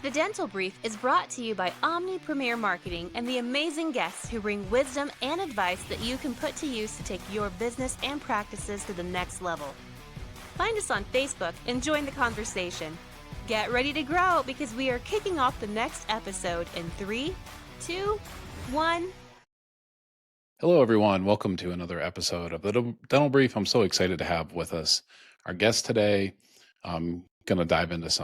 The Dental Brief is brought to you by Omni Premier Marketing and the amazing guests who bring wisdom and advice that you can put to use to take your business and practices to the next level. Find us on Facebook and join the conversation. Get ready to grow because we are kicking off the next episode in 3, 2, 1. Hello, everyone. Welcome to another episode of the Dental Brief. I'm so excited to have with us our guest today. I'm going to dive into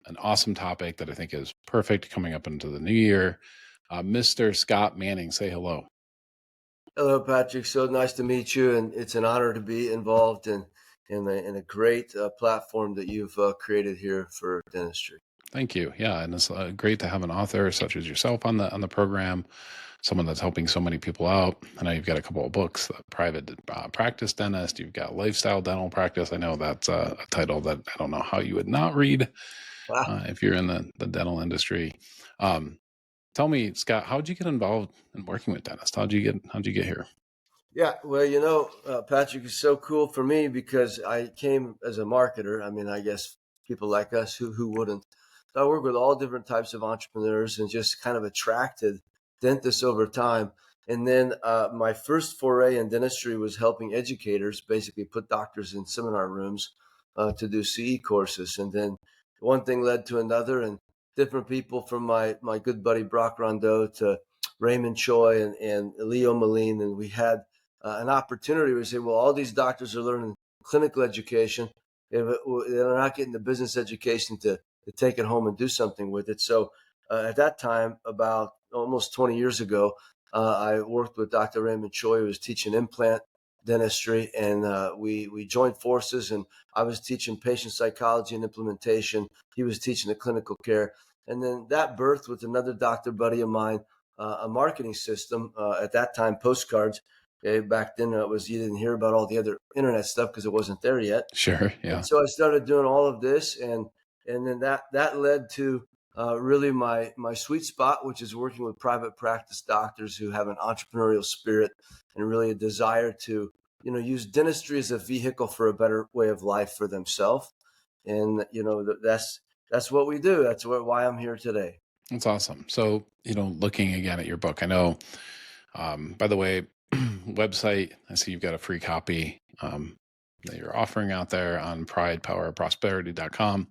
an awesome topic that I think is perfect coming up into the new year. Mr. Scott Manning, say hello. Hello, Patrick. So nice to meet you, and it's an honor to be involved in a great platform that you've created here for dentistry. Thank you. Yeah, and it's great to have an author such as yourself on the program. Someone that's helping so many people out. I know you've got a couple of books, the Private Practice Dentist. You've got Lifestyle Dental Practice. I know that's a title that I don't know how you would not read if you're in the dental industry. Tell me, Scott, how'd you get involved in working with dentists? How'd you get here? Yeah, well, Patrick, is so cool for me because I came as a marketer. I mean, I guess people like us who wouldn't. So I work with all different types of entrepreneurs and just kind of attracted dentists over time. And then my first foray in dentistry was helping educators basically put doctors in seminar rooms to do CE courses. And then one thing led to another, and different people from my good buddy Brock Rondeau to Raymond Choi and Leo Moline. And we had an opportunity where we say, well, all these doctors are learning clinical education. They're not getting the business education to take it home and do something with it. So at that time, about almost 20 years ago, I worked with Dr. Raymond Choi, who was teaching implant dentistry, and we joined forces, and I was teaching patient psychology and implementation. He was teaching the clinical care. And then that birthed with another doctor buddy of mine, a marketing system. At that time, postcards. Okay, back then, you didn't hear about all the other internet stuff because it wasn't there yet. Sure, yeah. And so I started doing all of this, and then that led to really my sweet spot, which is working with private practice doctors who have an entrepreneurial spirit and really a desire to use dentistry as a vehicle for a better way of life for themselves. And that's what we do. That's why I'm here today. That's awesome. So, looking again at your book, I know, by the way, website, I see you've got a free copy that you're offering out there on pridepowerprosperity.com.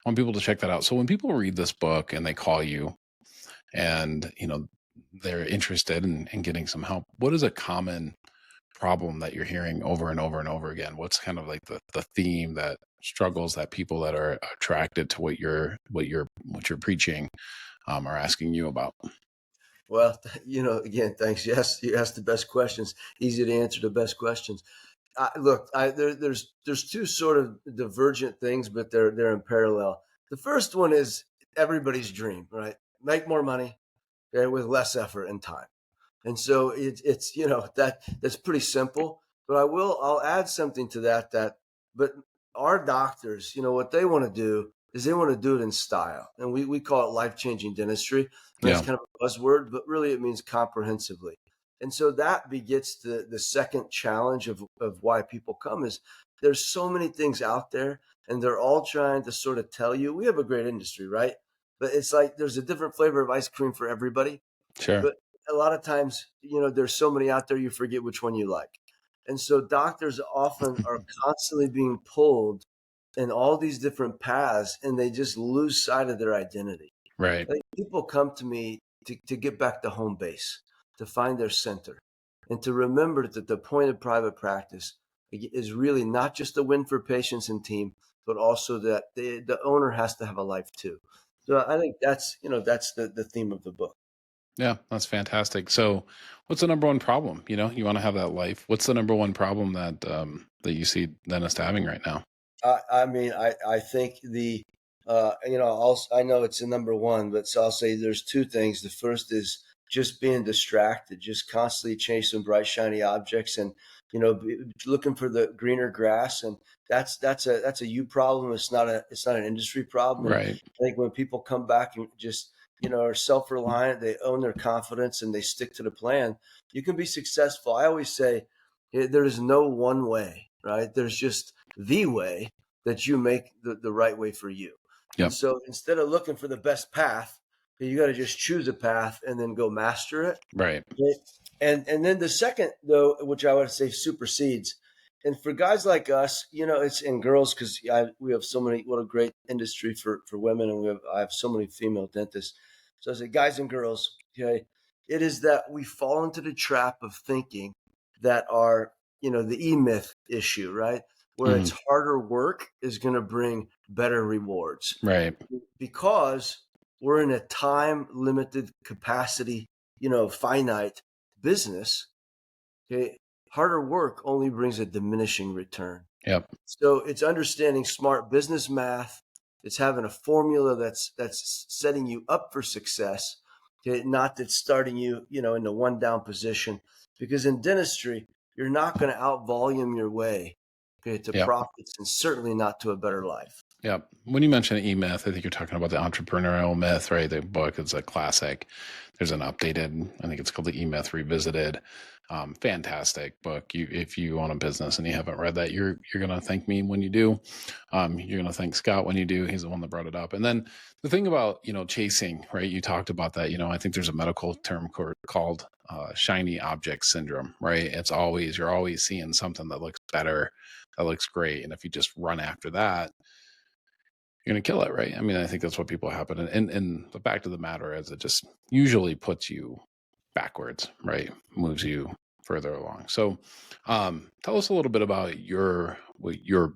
I want people to check that out. So when people read this book and they call you and, they're interested in getting some help, what is a common problem that you're hearing over and over and over again? What's kind of like the theme that struggles that people that are attracted to what you're preaching are asking you about? Well, again, thanks. Yes, you asked the best questions. Easy to answer the best questions. Look, there's two sort of divergent things, but they're in parallel. The first one is everybody's dream, right? Make more money, okay, with less effort and time. And so it's that's pretty simple. But I'll add something to but our doctors, what they want to do is they want to do it in style. And we call it life-changing dentistry. And that's Yeah. kind of a buzzword, but really it means comprehensively. And so that begets the second challenge of why people come is there's so many things out there and they're all trying to sort of tell you we have a great industry, right? But it's like there's a different flavor of ice cream for everybody. Sure. But a lot of times, there's so many out there, you forget which one you like. And so doctors often are constantly being pulled in all these different paths and they just lose sight of their identity. Right. I think people come to me to get back to home base, to find their center, and to remember that the point of private practice is really not just a win for patients and team, but also that the owner has to have a life too. So I think that's the theme of the book. Yeah, that's fantastic. So what's the number one problem? You want to have that life. What's the number one problem that you see dentists having right now? I think I know it's the number one, but so I'll say there's two things. The first is just being distracted, just constantly chasing bright, shiny objects and, looking for the greener grass. And that's a you problem. It's not an industry problem. And Right. I think when people come back and just, are self-reliant, they own their confidence and they stick to the plan, you can be successful. I always say there is no one way, right? There's just the way that you make the right way for you. Yep. And so instead of looking for the best path, you got to just choose a path and then go master it. Right. Right? And then the second, though, which I would say supersedes, and for guys like us, it's in girls, because we have so many, what a great industry for women, and I have so many female dentists. So I say, guys and girls, okay, it is that we fall into the trap of thinking that the e-myth issue, right? Where it's harder work is going to bring better rewards. Right. Because we're in a time limited capacity, finite business. Okay. Harder work only brings a diminishing return. Yep. So it's understanding smart business math. It's having a formula that's setting you up for success. Okay. Not that starting you, in the one down position, because in dentistry, you're not going to out volume your way, okay, to Yep. profits, and certainly not to a better life. Yeah. When you mention E-Myth, I think you're talking about the entrepreneurial myth, right? The book is a classic. There's an updated, I think it's called the E-Myth Revisited. Fantastic book. If you own a business and you haven't read that, you're going to thank me when you do. You're going to thank Scott when you do. He's the one that brought it up. And then the thing about, chasing, right? You talked about that, I think there's a medical term called shiny object syndrome, right? You're always seeing something that looks better, that looks great. And if you just run after that, you're going to kill it, right? I mean, I think that's what people happen. And the fact of the matter is it just usually puts you backwards, right? Moves you further along. So tell us a little bit about your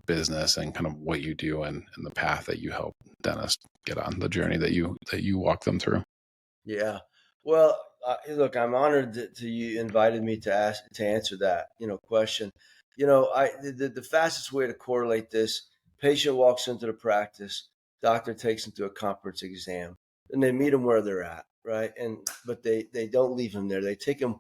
business and kind of what you do and the path that you help dentists get on, the journey that you walk them through. Yeah. Well, look, I'm honored that you invited me to answer that, question. The fastest way to correlate this: patient walks into the practice, doctor takes them to a conference exam, and they meet them where they're at, right? But they don't leave them there. They take them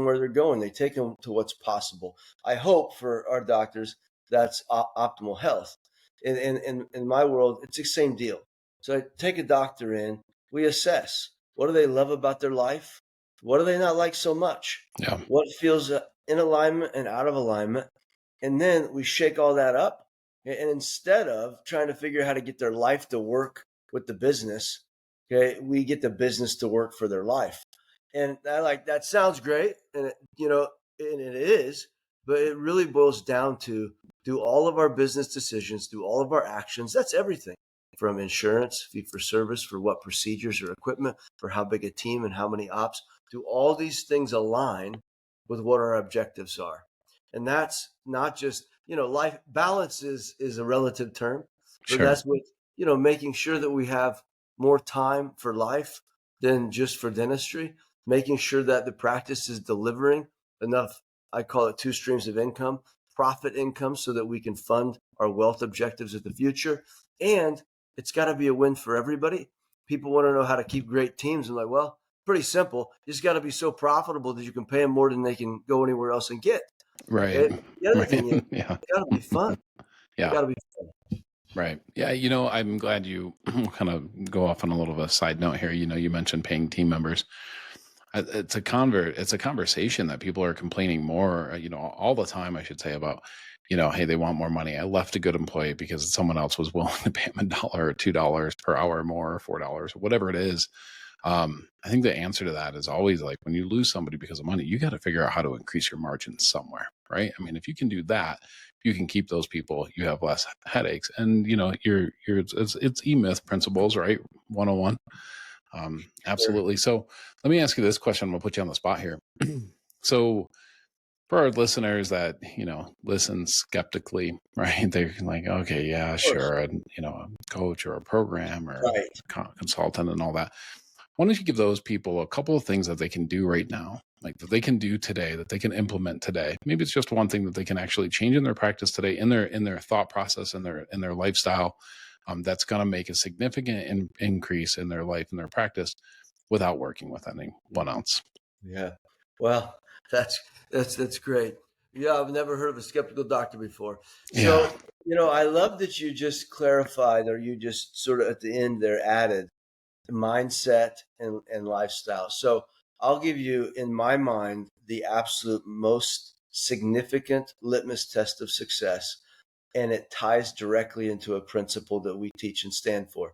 where they're going. They take them to what's possible. I hope for our doctors that's optimal health. In my world, it's the same deal. So I take a doctor in, we assess. What do they love about their life? What do they not like so much? Yeah. What feels in alignment and out of alignment? And then we shake all that up. And instead of trying to figure out how to get their life to work with the business, okay, we get the business to work for their life. And that sounds great. And and it is, but it really boils down to, do all of our business decisions, do all of our actions. That's everything from insurance, fee for service, for what procedures or equipment, for how big a team and how many ops. Do all these things align with what our objectives are? And that's not just, life balance is a relative term, but Sure. that's with, making sure that we have more time for life than just for dentistry, making sure that the practice is delivering enough, I call it 2 streams of income, profit income, so that we can fund our wealth objectives of the future. And it's got to be a win for everybody. People want to know how to keep great teams. I'm like, well, pretty simple. You just got to be so profitable that you can pay them more than they can go anywhere else and get. Right. The other Right. thing is, Yeah. it got to be fun. It Yeah. got to be fun. Right. Yeah. I'm glad you kind of go off on a little of a side note here. You mentioned paying team members. It's a conversation that people are complaining more, all the time, I should say, about, hey, they want more money. I left a good employee because someone else was willing to pay them $1 or $2 per hour more, or $4, or whatever it is. I think the answer to that is always, like, when you lose somebody because of money, you got to figure out how to increase your margins somewhere, right? I mean, if you can do that, you can keep those people, you have less headaches. And it's E-Myth principles, right? 101. Absolutely. So let me ask you this question. I'm gonna put you on the spot here. So for our listeners that, listen skeptically, right? They're like, okay, yeah, sure. And, a coach or a program or Right. a consultant and all that. Why don't you give those people a couple of things that they can do right now, like that they can do today, that they can implement today? Maybe it's just one thing that they can actually change in their practice today, in their thought process, in their lifestyle. That's going to make a significant increase in their life and their practice without working with anyone else. Yeah. Well, that's great. Yeah, I've never heard of a skeptical doctor before. Yeah. So, I love that you just clarified, or you just sort of at the end there added mindset and lifestyle. So I'll give you, in my mind, the absolute most significant litmus test of success. and it ties directly into a principle that we teach and stand for.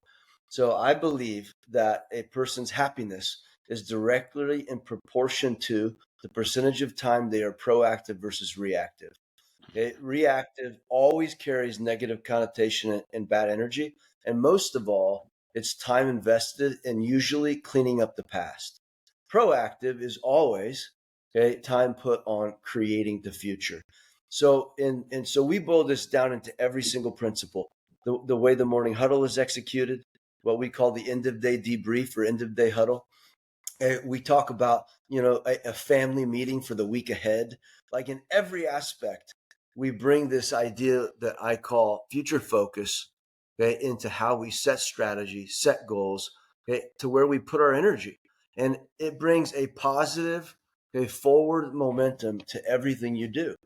So I believe that a person's happiness is directly in proportion to the percentage of time they are proactive versus reactive. Okay? Reactive always carries negative connotation and bad energy. And most of all, it's time invested in usually cleaning up the past. Proactive is always, okay, time put on creating the future. So so we boil this down into every single principle. The way the morning huddle is executed, what we call the end of day debrief or end of day huddle. We talk about, a family meeting for the week ahead. Like in every aspect, we bring this idea that I call future focus, okay, into how we set strategy, set goals, okay, to where we put our energy. And it brings a positive, okay, forward momentum to everything you do.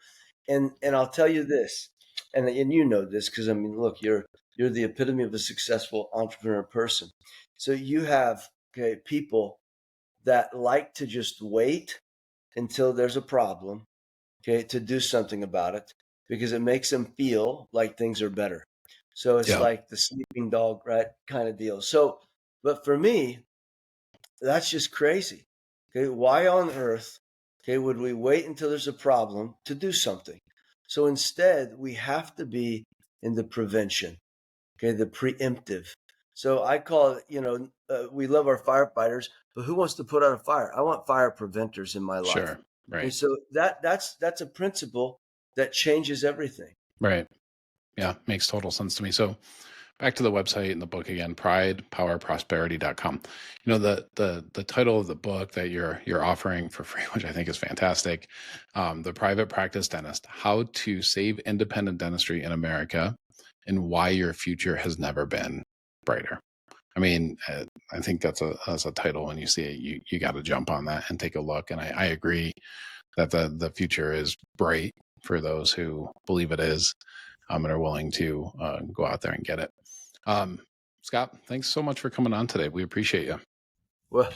And I'll tell you this, and you know this, because I mean, look, you're the epitome of a successful entrepreneur person. So you have, okay, people that like to just wait until there's a problem, okay, to do something about it because it makes them feel like things are better. So it's Yeah. like the sleeping dog, right, kind of deal. So, but for me, that's just crazy. Okay, why on earth, okay, would we wait until there's a problem to do something? So instead, we have to be in the prevention, okay, the preemptive. So I call it, we love our firefighters, but who wants to put out a fire? I want fire preventers in my life. Sure. And Right. so that's a principle that changes everything. Right. Yeah. Makes total sense to me. So back to the website and the book again, pridepowerprosperity.com. The title of the book that you're offering for free, which I think is fantastic. The Private Practice Dentist: How to Save Independent Dentistry in America and Why Your Future Has Never Been Brighter. I mean, I think that's a title. When you see it, you got to jump on that and take a look. And I agree that the future is bright for those who believe it is, and are willing to go out there and get it. Scott, thanks so much for coming on today. We appreciate you. Well,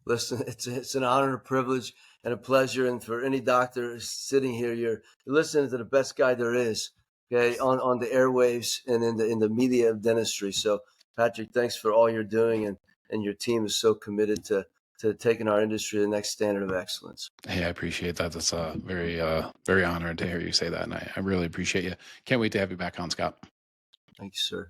listen, it's an honor, a privilege, and a pleasure. And for any doctor sitting here, you're listening to the best guy there is, okay, on the airwaves and in the media of dentistry. So, Patrick, thanks for all you're doing, and your team is so committed to taking our industry to the next standard of excellence. Hey, I appreciate that. That's very honored to hear you say that, and I really appreciate you. Can't wait to have you back on, Scott. Thank you, sir.